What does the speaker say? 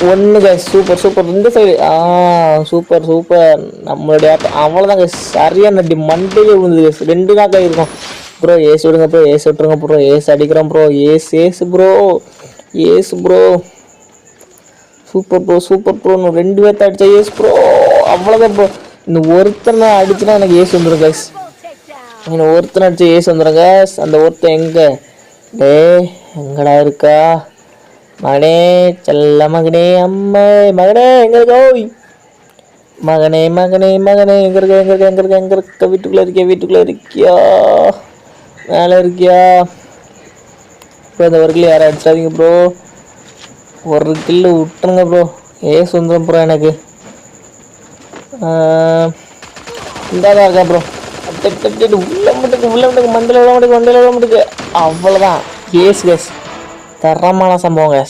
ஒன்று guys, super super. இந்த side super super. நம்மளுடைய அவ்வளோதான் கைஸ், சரியான அடி மண்டையிலே விழுந்தது கைஸ். 2 தான் கை இருக்கும் ப்ரோ. ஏஸ் விடுங்க ப்ரோ, ஏஸ் விட்டுருங்க ப்ரோ. ஏஸ் அடிக்கிறோம் bro. Ace ace bro, ace bro. Super bro super bro. 2 பேர்த்த அடிச்சா ஏஸ் ப்ரோ. அவ்வளோதான் ப்ரோ. இந்த ஒருத்தனை அடிச்சுன்னா எனக்கு ஏஸ் வந்துடும் கைஸ். இன்னும் ஒருத்தனை அடிச்சு ஏஸ் வந்துடும் கைஸ். அந்த ஒருத்தன் எங்கே டே எங்கடா இருக்கா மகனே, செல்ல மகனே, அம்மா மகனே எங்க இருக்கோ மகனே மகனே மகனே, எங்க இருக்க எங்க இருக்க எங்க இருக்க எங்க இருக்க? வீட்டுக்குள்ள இருக்கியா மேலே இருக்கியா? இப்போ இந்த ஒரு கிலோ யாரும் அடிச்சாதீங்க ப்ரோ. ஒரு கில்லு விட்டுருங்க ப்ரோ. ஏஸ் வந்துடும் ப்ரோ எனக்கு. இந்தாதான் இருக்கா ப்ரோ. உள்ள மட்டுக்கு மண்டையில் விட மாட்டேக்கு. அவ்வளோதான் ஏஸ் கேஸ். தரமான சம்பவம் கேஸ்.